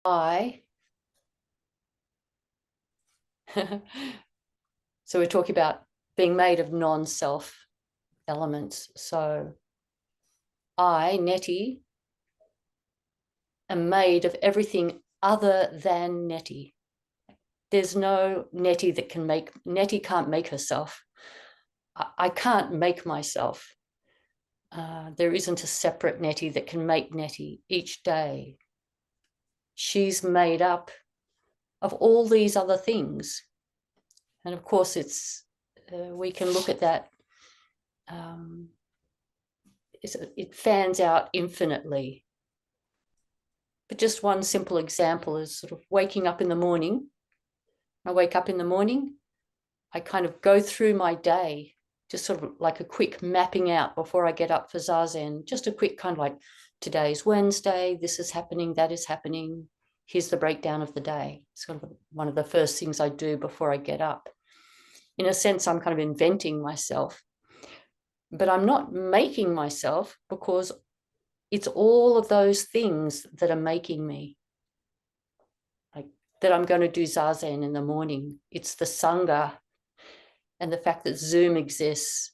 I. So we're talking about being made of non-self elements. So I, Neti, am made of everything other than Neti. There's no Neti that can make, Neti can't make herself. I can't make myself. There isn't a separate Neti that can make Neti each day. She's made up of all these other things. And of course, it's we can look at that. It fans out infinitely. But just one simple example is sort of waking up in the morning. I wake up in the morning, I kind of go through my day, just sort of like a quick mapping out before I get up for Zazen, just a quick kind of like, today's Wednesday, this is happening, that is happening, here's the breakdown of the day. It's kind of one of the first things I do before I get up. In a sense, I'm kind of inventing myself, but I'm not making myself, because it's all of those things that are making me. Like that I'm going to do Zazen in the morning. It's the Sangha and the fact that Zoom exists.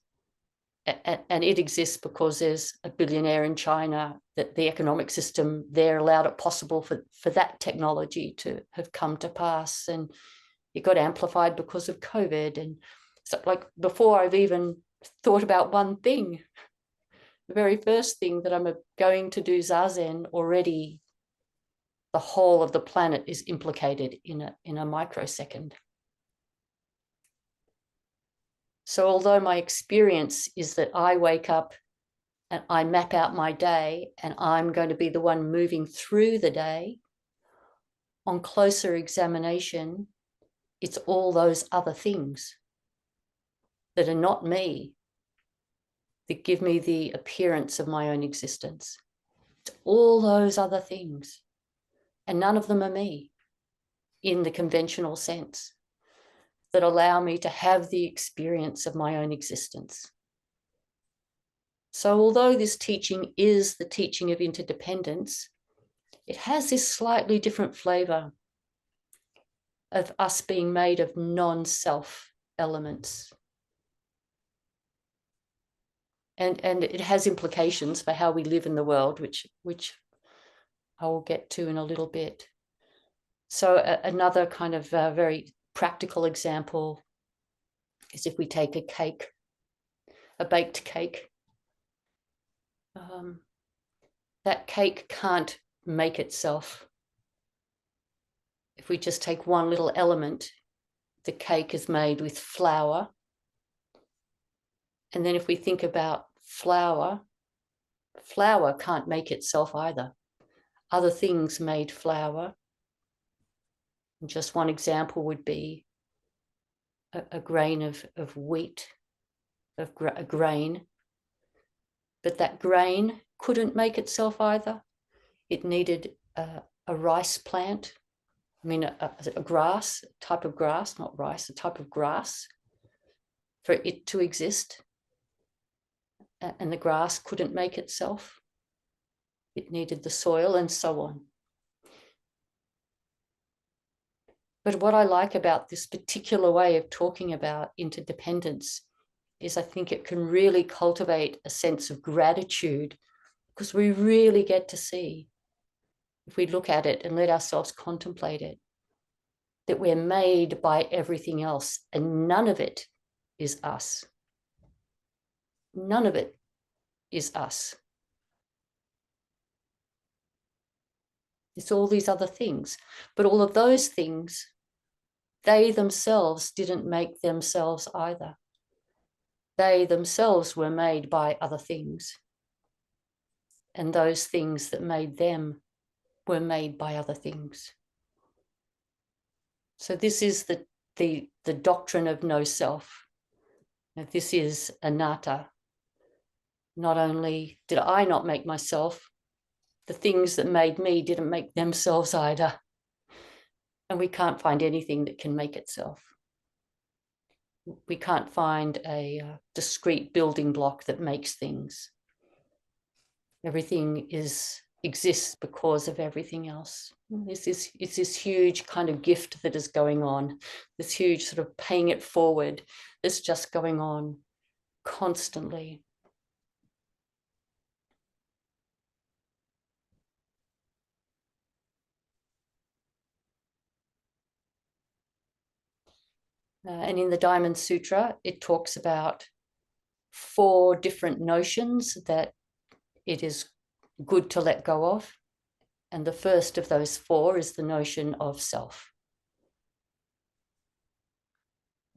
And it exists because there's a billionaire in China, that the economic system there allowed it possible for that technology to have come to pass. And it got amplified because of COVID. And so like before I've even thought about one thing, the very first thing that I'm going to do Zazen, already the whole of the planet is implicated in a microsecond. So although my experience is that I wake up and I map out my day and I'm going to be the one moving through the day, on closer examination, it's all those other things that are not me that give me the appearance of my own existence. It's all those other things, and none of them are me in the conventional sense, that allow me to have the experience of my own existence. So although this teaching is the teaching of interdependence, it has this slightly different flavor of us being made of non-self elements. And it has implications for how we live in the world, which I will get to in a little bit. So another kind of very practical example is if we take a cake, a baked cake. That cake can't make itself. If we just take one little element, the cake is made with flour. And then if we think about flour, flour can't make itself either. Other things made flour. And just one example would be a grain of wheat, a grain. But that grain couldn't make itself either. It needed a rice plant. I mean, a grass, a type of grass, not rice, a type of grass for it to exist. And the grass couldn't make itself. It needed the soil and so on. But what I like about this particular way of talking about interdependence is I think it can really cultivate a sense of gratitude, because we really get to see, if we look at it and let ourselves contemplate it, that we're made by everything else, and none of it is us. None of it is us. It's all these other things. But all of those things, they themselves didn't make themselves either. They themselves were made by other things. And those things that made them were made by other things. So this is the doctrine of no self. Now, this is anatta. Not only did I not make myself, the things that made me didn't make themselves either. And we can't find anything that can make itself. We can't find a discrete building block that makes things. Everything is exists because of everything else. It's this huge kind of gift that is going on, this huge sort of paying it forward that's just going on constantly. And in the Diamond Sutra, it talks about 4 different notions that it is good to let go of. And the first of those 4 is the notion of self.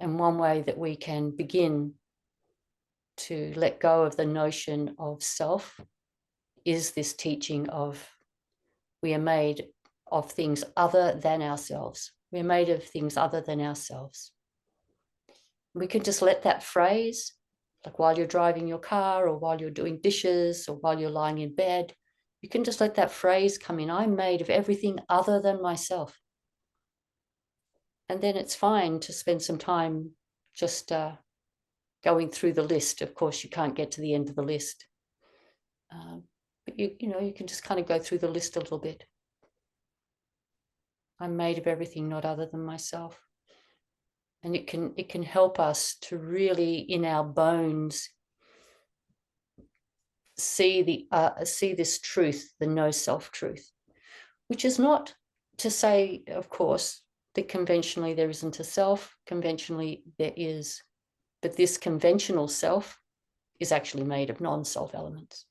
And one way that we can begin to let go of the notion of self is this teaching of we are made of things other than ourselves. We're made of things other than ourselves. We can just let that phrase, like while you're driving your car or while you're doing dishes or while you're lying in bed, you can just let that phrase come in. I'm made of everything other than myself. And then it's fine to spend some time just going through the list. Of course, you can't get to the end of the list. But you can just kind of go through the list a little bit. I'm made of everything not other than myself. And it can help us to really, in our bones, see this truth, the no self truth, which is not to say, of course, that conventionally there isn't a self. Conventionally there is, but this conventional self is actually made of non-self elements.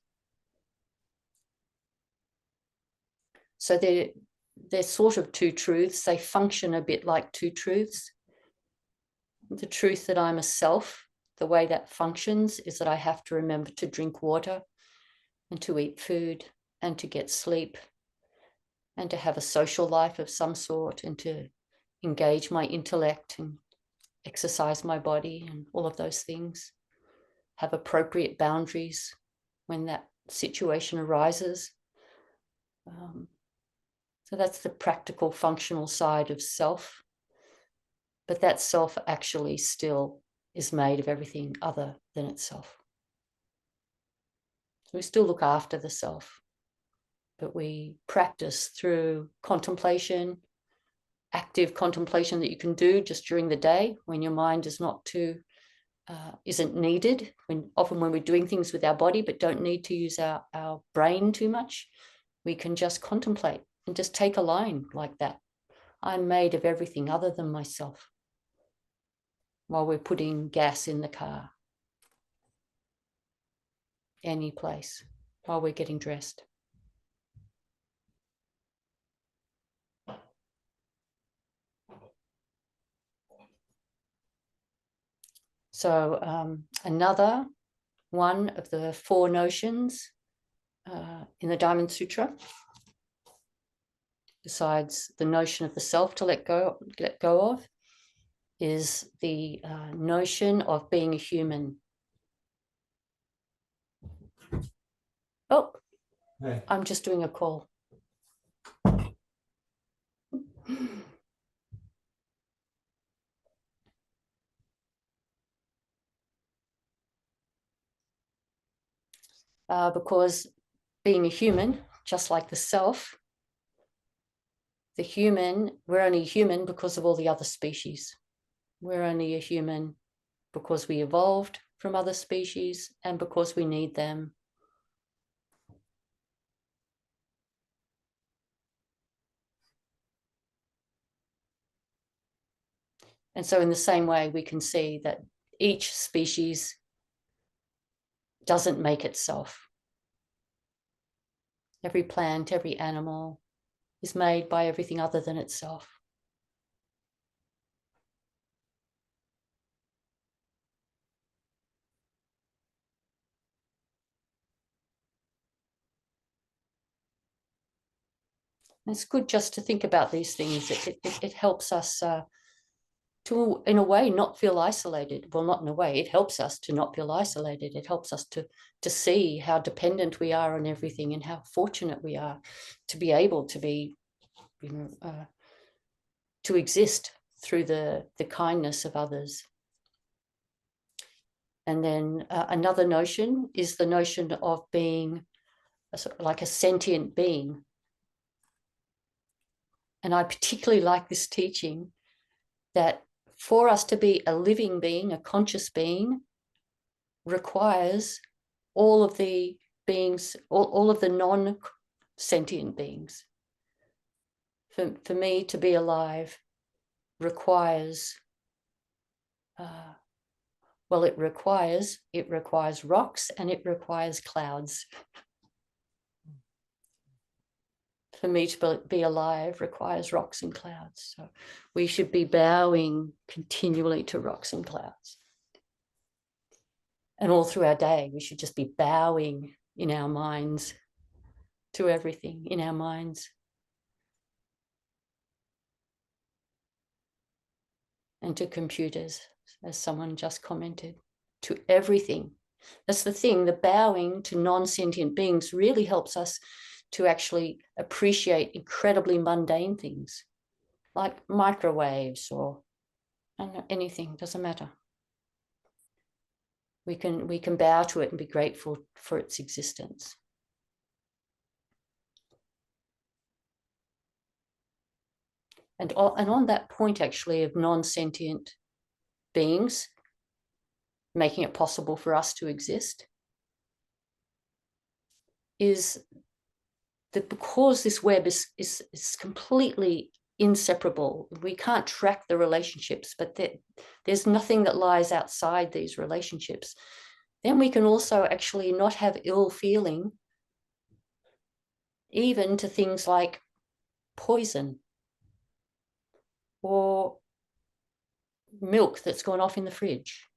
So they're sort of 2 truths. They function a bit like 2 truths. The truth that I'm a self, the way that functions is that I have to remember to drink water and to eat food and to get sleep and to have a social life of some sort and to engage my intellect and exercise my body and all of those things, have appropriate boundaries when that situation arises. So that's the practical, functional side of self. But that self actually still is made of everything other than itself. So we still look after the self, but we practice through contemplation, active contemplation that you can do just during the day when your mind is isn't needed. Often when we're doing things with our body but don't need to use our brain too much, we can just contemplate and just take a line like that. I'm made of everything other than myself, while we're putting gas in the car, any place, while we're getting dressed. So another one of the 4 notions in the Diamond Sutra, besides the notion of the self to let go of, is the notion of being a human. Oh, hey. I'm just doing a call. Because being a human, just like the self, we're only human because of all the other species. We're only a human because we evolved from other species and because we need them. And so in the same way, we can see that each species doesn't make itself. Every plant, every animal is made by everything other than itself. And it's good just to think about these things. It helps us to, in a way, not feel isolated. Well, not in a way. It helps us to not feel isolated. It helps us to see how dependent we are on everything and how fortunate we are to be able to be, to exist through the kindness of others. And then another notion is the notion of being like a sentient being. And I particularly like this teaching that for us to be a living being, a conscious being, requires all of the beings, all of the non-sentient beings. For me to be alive requires, it requires rocks and it requires clouds. For me to be alive requires rocks and clouds. So we should be bowing continually to rocks and clouds. And all through our day, we should just be bowing in our minds to everything in our minds. And to computers, as someone just commented, to everything. That's the thing, the bowing to non-sentient beings really helps us to actually appreciate incredibly mundane things, like microwaves or anything, doesn't matter. We can bow to it and be grateful for its existence. And on that point, actually, of non-sentient beings making it possible for us to exist, is that because this web is completely inseparable, we can't track the relationships, but there's nothing that lies outside these relationships, then we can also actually not have ill feeling even to things like poison or milk that's gone off in the fridge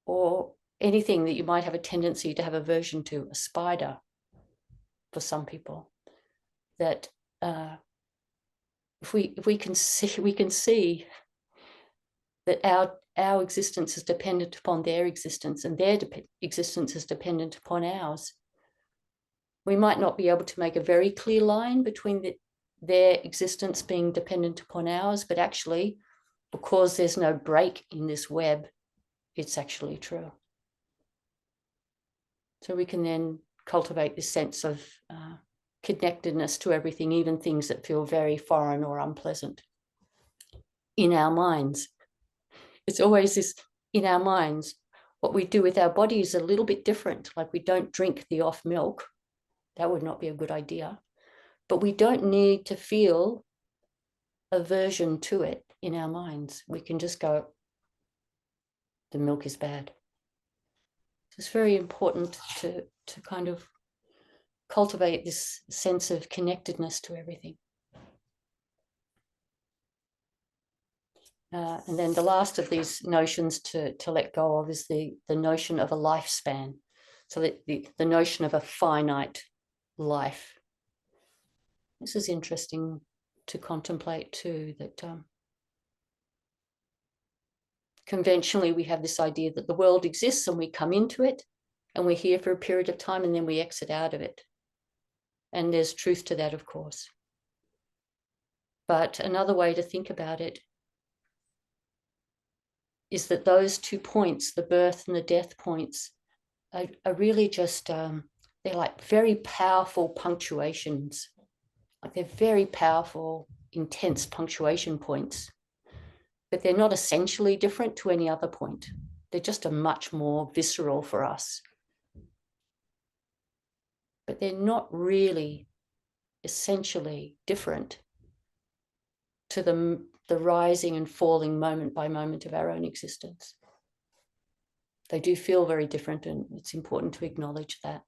or anything that you might have a tendency to have aversion to, a spider for some people, that if we can see that our existence is dependent upon their existence and their existence is dependent upon ours. We might not be able to make a very clear line between their existence being dependent upon ours, but actually, because there's no break in this web, it's actually true. So we can then cultivate this sense of connectedness to everything, even things that feel very foreign or unpleasant in our minds. It's always this in our minds. What we do with our body is a little bit different. Like we don't drink the off milk. That would not be a good idea. But we don't need to feel aversion to it in our minds. We can just go, the milk is bad. It's very important to kind of cultivate this sense of connectedness to everything. And then the last of these notions to let go of is the notion of a lifespan. So the notion of a finite life. This is interesting to contemplate too, that conventionally we have this idea that the world exists and we come into it and we're here for a period of time and then we exit out of it. And there's truth to that, of course. But another way to think about it is that those 2 points, the birth and the death points, are really just, they're like very powerful punctuations. Like they're very powerful, intense punctuation points, but they're not essentially different to any other point. They're just a much more visceral for us. But they're not really essentially different to the rising and falling moment by moment of our own existence. They do feel very different, and it's important to acknowledge that.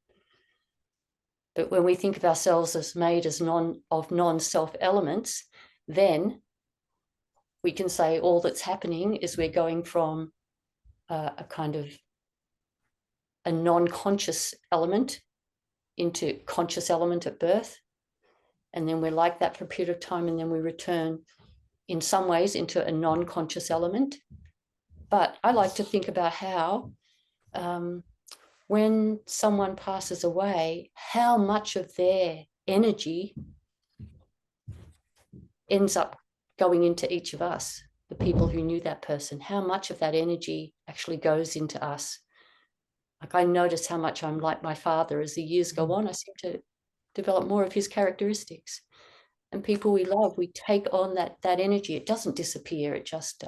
But when we think of ourselves as made as non-self elements, then we can say all that's happening is we're going from a kind of a non-conscious element into conscious element at birth. And then we're like that for a period of time, and then we return in some ways into a non-conscious element. But I like to think about how when someone passes away, how much of their energy ends up going into each of us, the people who knew that person, how much of that energy actually goes into us Like I notice how much I'm like my father as the years go on. I seem to develop more of his characteristics. And people we love, we take on that energy. It doesn't disappear. It just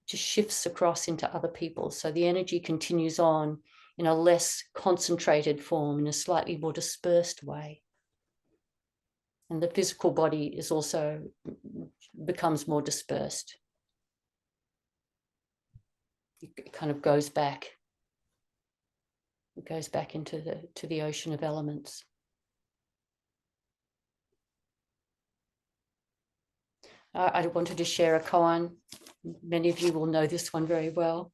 shifts across into other people. So the energy continues on in a less concentrated form, in a slightly more dispersed way. And the physical body is also becomes more dispersed. It kind of goes back. It goes back into the ocean of elements. I wanted to share a koan. Many of you will know this one very well,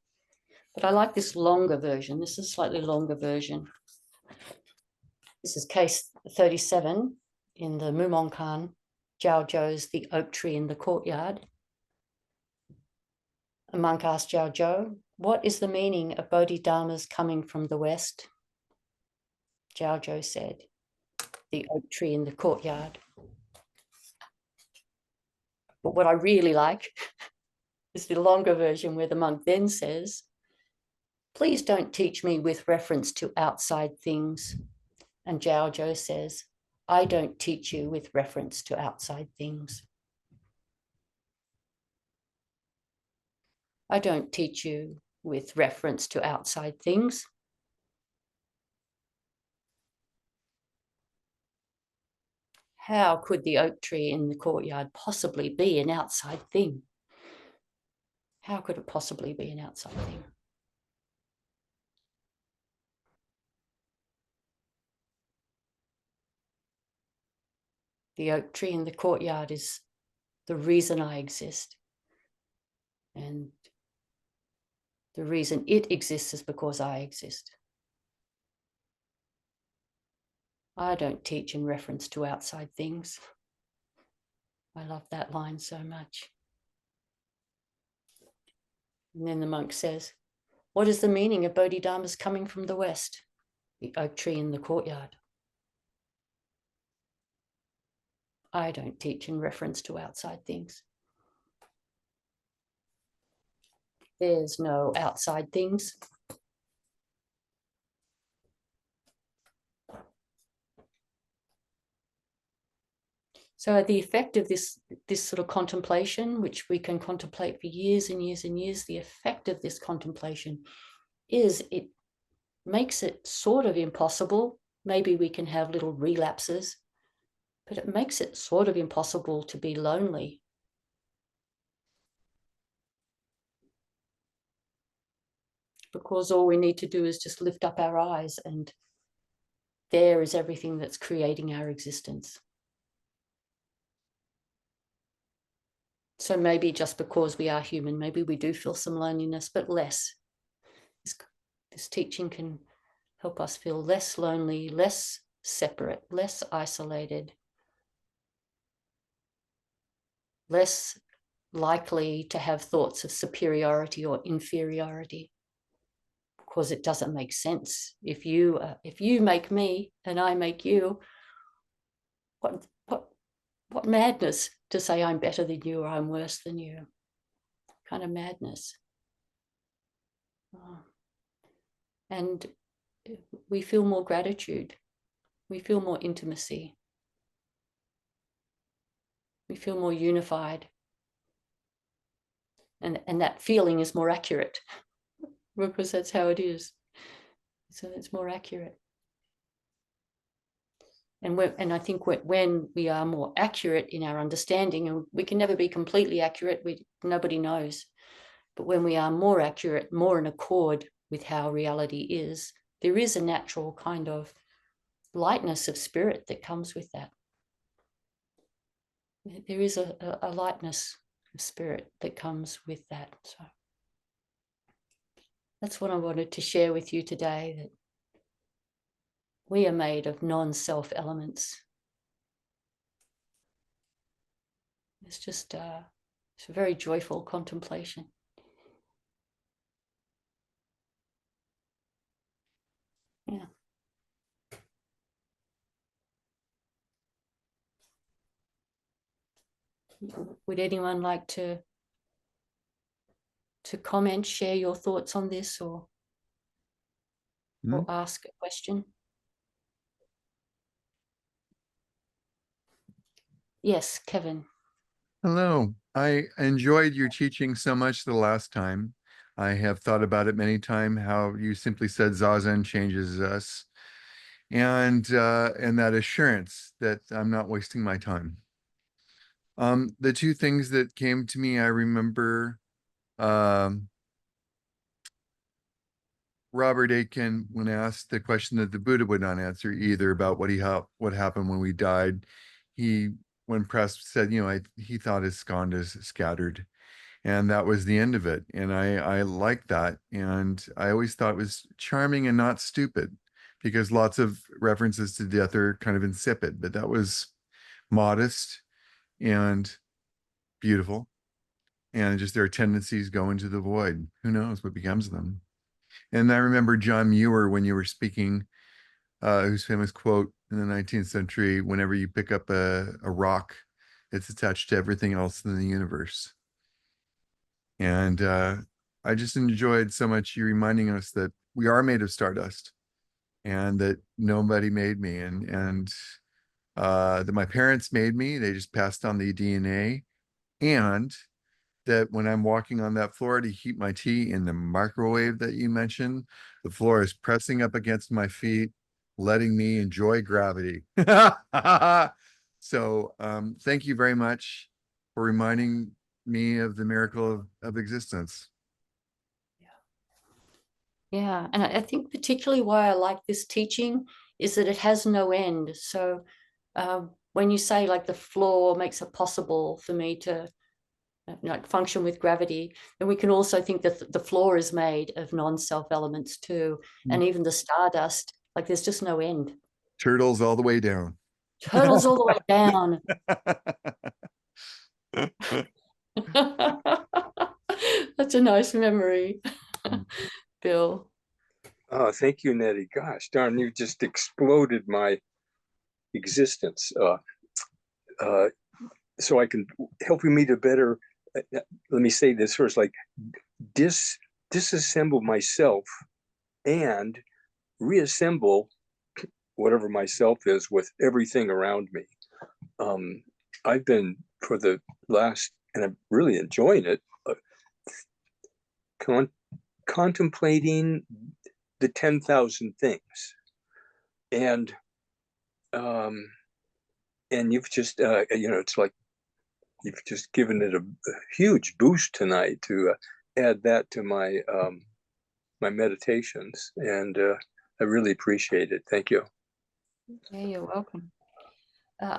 but I like this longer version. This is a slightly longer version. This is case 37 in the Mumonkan, Zhao Zhou's The Oak Tree in the Courtyard. A monk asked Zhao Zhou, "What is the meaning of Bodhidharma's coming from the west?" Zhao Zhou said, "The oak tree in the courtyard." But what I really like is the longer version where the monk then says, "Please don't teach me with reference to outside things." And Zhao Zhou says, "I don't teach you with reference to outside things." I don't teach you with reference to outside things. How could the oak tree in the courtyard possibly be an outside thing? How could it possibly be an outside thing? The oak tree in the courtyard is the reason I exist. And the reason it exists is because I exist. I don't teach in reference to outside things. I love that line so much. And then the monk says, "What is the meaning of Bodhidharma's coming from the west?" The oak tree in the courtyard. I don't teach in reference to outside things. There's no outside things. So the effect of this sort of contemplation, which we can contemplate for years and years and years, the effect of this contemplation is it makes it sort of impossible. Maybe we can have little relapses, but it makes it sort of impossible to be lonely. Because all we need to do is just lift up our eyes, and there is everything that's creating our existence. So maybe just because we are human, maybe we do feel some loneliness, but less. This teaching can help us feel less lonely, less separate, less isolated, less likely to have thoughts of superiority or inferiority, because it doesn't make sense. If you make me and I make you, what madness to say I'm better than you or I'm worse than you. Kind of madness. And we feel more gratitude. We feel more intimacy. We feel more unified. And that feeling is more accurate because that's how it is. So it's more accurate. And I think when we are more accurate in our understanding, and we can never be completely accurate, nobody knows. But when we are more accurate, more in accord with how reality is, there is a natural kind of lightness of spirit that comes with that. There is a lightness of spirit that comes with that. So that's what I wanted to share with you today, that we are made of non-self elements. It's just it's a very joyful contemplation. Yeah. Would anyone like to comment, share your thoughts on this, or or ask a question. Yes, Kevin. Hello. I enjoyed your teaching so much the last time. I have thought about it many times, how you simply said Zazen changes us, and that assurance that I'm not wasting my time. The two things that came to me, I remember Robert Aitken, when asked the question that the Buddha would not answer either about what happened when we died, he, when pressed, said, he thought his skandhas scattered, and that was the end of it. And I like that, and I always thought it was charming and not stupid, because lots of references to death are kind of insipid, but that was modest and beautiful, and just their tendencies go into the void. Who knows what becomes of them? And I remember John Muir, when you were speaking, whose famous quote in the 19th century, whenever you pick up a rock, it's attached to everything else in the universe. And I just enjoyed so much you reminding us that we are made of stardust, and that nobody made me, and that my parents made me. They just passed on the DNA, and that when I'm walking on that floor to heat my tea in the microwave that you mentioned, the floor is pressing up against my feet, letting me enjoy gravity. So thank you very much for reminding me of the miracle of existence. Yeah, and I think particularly why I like this teaching is that it has no end. So when you say like the floor makes it possible for me to function with gravity, then we can also think that the floor is made of non-self elements too, and even the stardust, like there's just no end. Turtles all the way down. Turtles all the way down. That's a nice memory, Bill. Oh, thank you, Neti. Gosh darn, you just exploded my existence. So I can help me to better, let me say this first, like disassemble myself and reassemble whatever myself is with everything around me. I've been for the last, and I'm really enjoying it, contemplating the 10,000 things. And you've just, it's like you've just given it a huge boost tonight to add that to my my meditations, and I really appreciate it. Thank you. Yeah, you're welcome.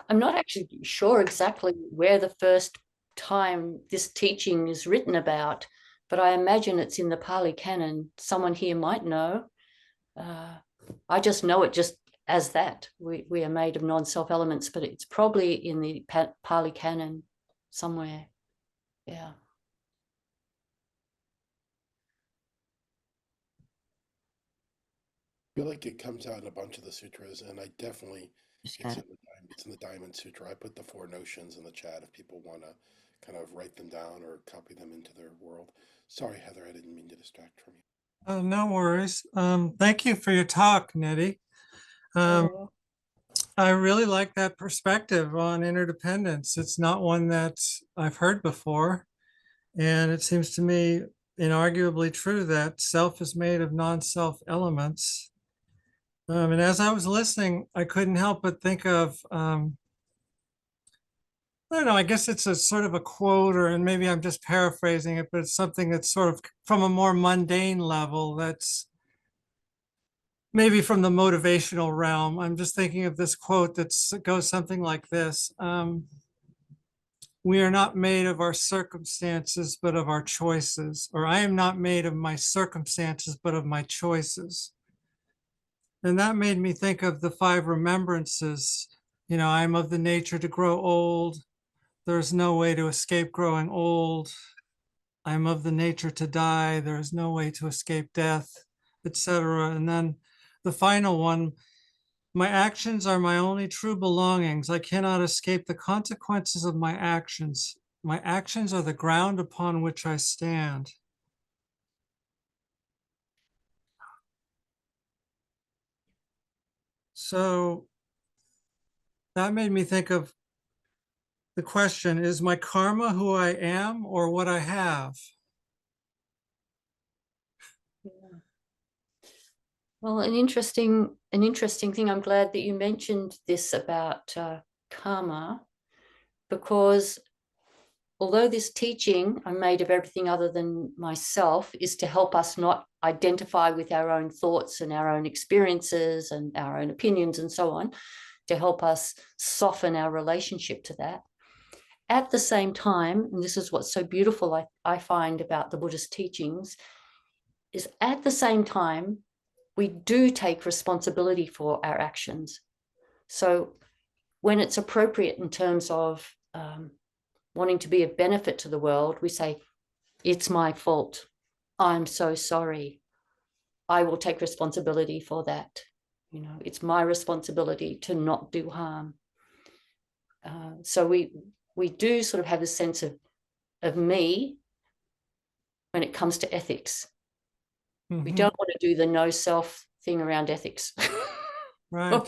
I'm not actually sure exactly where the first time this teaching is written about, but I imagine it's in the Pali Canon. Someone here might know. I just know it just as that. We are made of non-self elements, but it's probably in the Pali Canon somewhere. Yeah. I feel like it comes out in a bunch of the sutras, and I definitely, it's in the Diamond Sutra. I put the 4 notions in the chat if people want to kind of write them down or copy them into their world. Sorry, Heather, I didn't mean to distract from you. No worries. Thank you for your talk, Neti. I really like that perspective on interdependence. It's not one that I've heard before. And it seems to me inarguably true that self is made of non-self elements. And as I was listening, I couldn't help but think of, I don't know, I guess it's a sort of a quote, and maybe I'm just paraphrasing it, but it's something that's sort of from a more mundane level that's maybe from the motivational realm. I'm just thinking of this quote that goes something like this. We are not made of our circumstances, but of our choices. Or I am not made of my circumstances, but of my choices. And that made me think of the 5 remembrances. I am of the nature to grow old. There's no way to escape growing old. I am of the nature to die. There is no way to escape death, etc. And then the final one, my actions are my only true belongings. I cannot escape the consequences of my actions. My actions are the ground upon which I stand. So that made me think of the question, is my karma who I am or what I have? Yeah. Well, an interesting thing. I'm glad that you mentioned this about karma, because although this teaching, I'm made of everything other than myself, is to help us not identify with our own thoughts and our own experiences and our own opinions and so on, to help us soften our relationship to that. At the same time, and this is what's so beautiful I find about the Buddhist teachings, is at the same time, we do take responsibility for our actions. So when it's appropriate in terms of wanting to be of benefit to the world, we say, it's my fault. I'm so sorry. I will take responsibility for that. You know, it's my responsibility to not do harm. So we do sort of have a sense of me when it comes to ethics. We don't want to do the no self thing around ethics. Right.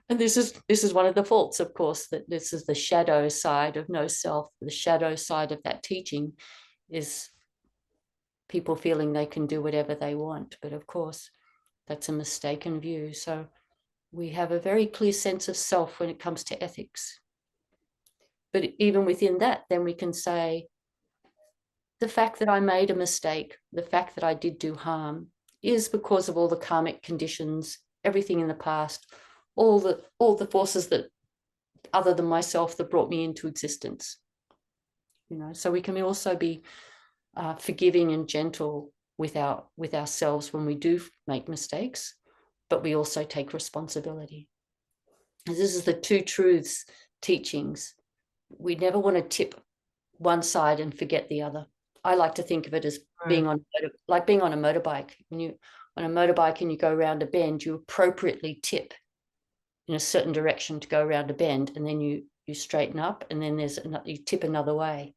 And this is one of the faults, of course, that this is the shadow side of no self. The shadow side of that teaching is people feeling they can do whatever they want. But of course, that's a mistaken view. So we have a very clear sense of self when it comes to ethics. But even within that, then we can say, the fact that I made a mistake, the fact that I did do harm, is because of all the karmic conditions, everything in the past, all the forces that other than myself that brought me into existence. You know, so we can also be forgiving and gentle with ourselves when we do make mistakes, but we also take responsibility. And this is the two truths teachings. We never want to tip one side and forget the other. I like to think of it as being on a motorbike. When you on a motorbike and you go around a bend, you appropriately tip in a certain direction to go around a bend, and then you straighten up, and then you tip another way.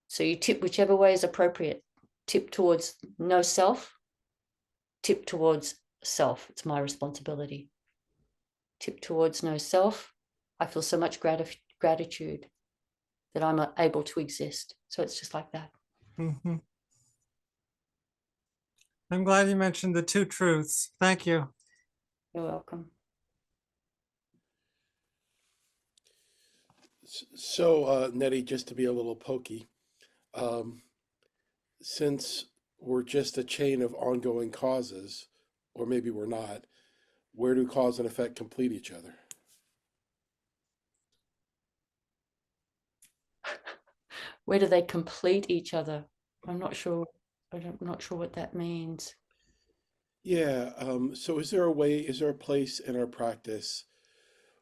So you tip whichever way is appropriate. Tip towards no self, tip towards self. It's my responsibility. Tip towards no self. I feel so much gratitude that I'm able to exist. So it's just like that. Mm-hmm. I'm glad you mentioned the two truths. Thank you. You're welcome. So, Neti, just to be a little pokey, since we're just a chain of ongoing causes, or maybe we're not, where do cause and effect complete each other? Where do they complete each other? I'm not sure. I'm not sure what that means. Yeah, so is there a place in our practice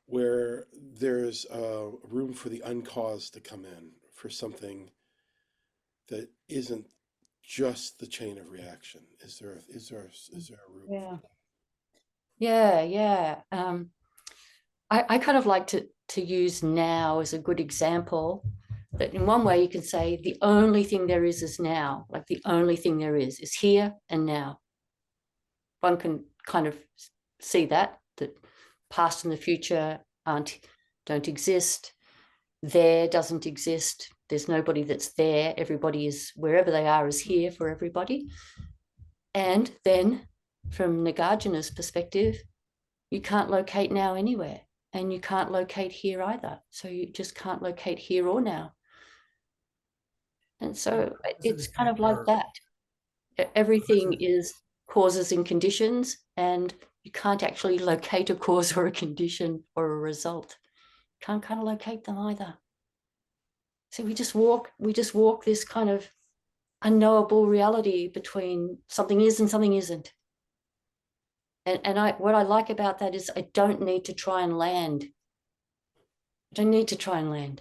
where there's room for the uncaused to come in, for something that isn't just the chain of reaction? Is there a room Yeah. for that? Yeah. I kind of like to use now as a good example, that in one way you can say the only thing there is now, like the only thing there is here and now. One can kind of see that past and the future don't exist. There doesn't exist. There's nobody that's there. Everybody is, wherever they are, is here for everybody. And then from Nagarjuna's perspective, you can't locate now anywhere, and you can't locate here either. So you just can't locate here or now. And so it's kind of like that. Everything is causes and conditions, and you can't actually locate a cause or a condition or a result. Can't kind of locate them either. So we just walk this kind of unknowable reality between something is and something isn't. And what I like about that is I don't need to try and land. I don't need to try and land.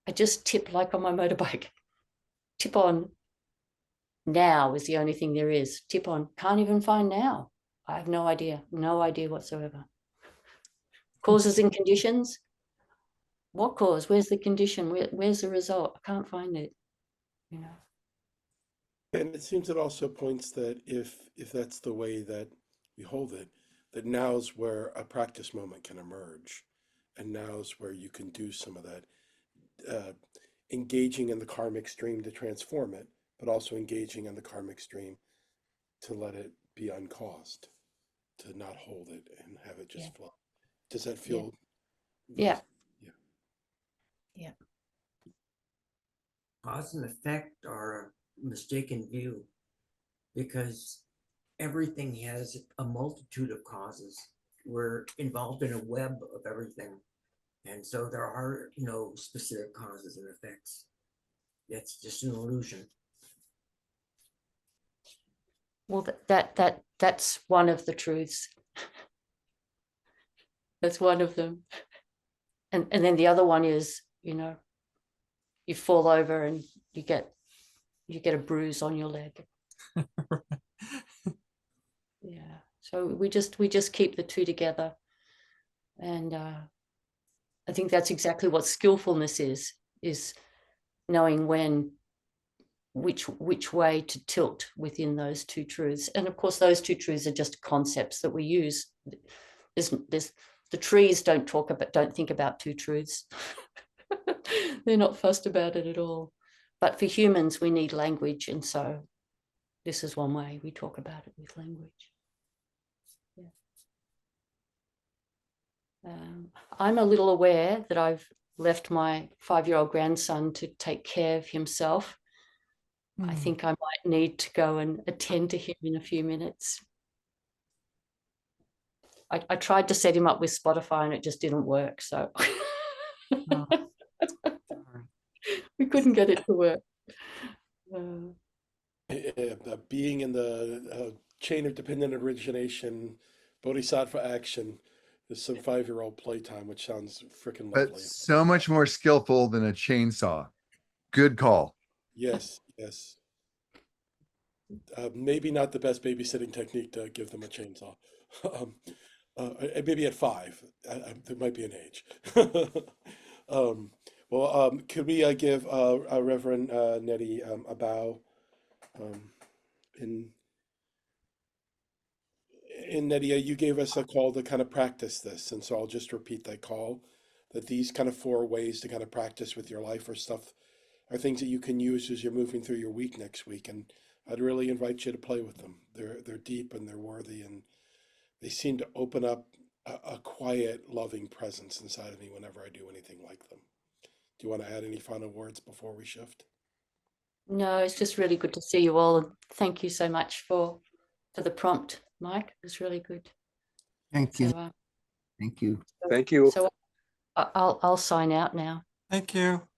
I just tip like on my motorbike. Tip on. Now is the only thing there is. Tip on. Can't even find now. I have no idea whatsoever. Causes and conditions. What cause? Where's the condition? Where's the result? I can't find it. You know. And it seems it also points that if that's the way that we hold it, that now's where a practice moment can emerge. And now's where you can do some of that, engaging in the karmic stream to transform it, but also engaging in the karmic stream to let it be uncaused, to not hold it and have it just flow. Does that feel? Yeah. Yeah. Yeah. Cause and effect are a mistaken view, because everything has a multitude of causes. We're involved in a web of everything. And so there are no specific causes and effects. It's just an illusion. Well, that's one of the truths. That's one of them. And then the other one is, you fall over and you get a bruise on your leg. Yeah. So we just keep the two together. And I think that's exactly what skillfulness is knowing which way to tilt within those two truths. And of course, those two truths are just concepts that we use. There's the trees don't think about two truths. They're not fussed about it at all. But for humans, we need language. And so this is one way we talk about it with language. Yeah. I'm a little aware that I've left my 5-year-old grandson to take care of himself. I think I might need to go and attend to him in a few minutes. I tried to set him up with Spotify and it just didn't work. So we couldn't get it to work. Being in the chain of dependent origination, bodhisattva action, is some 5-year-old playtime, which sounds freaking lovely. But so much more skillful than a chainsaw. Good call. Yes, yes. Maybe not the best babysitting technique to give them a chainsaw. Maybe at 5, there might be an age. Could we give Reverend Neti a bow? In Neti, you gave us a call to kind of practice this, and so I'll just repeat that call. That these kind of 4 ways to kind of practice with your life or stuff are things that you can use as you're moving through your week next week, and I'd really invite you to play with them. They're deep and they're worthy, and they seem to open up a quiet, loving presence inside of me whenever I do anything like them. Do you want to add any final words before we shift? No, it's just really good to see you all. And thank you so much for the prompt, Mike. It was really good. Thank you. So, Thank you. Thank you. So I'll sign out now. Thank you.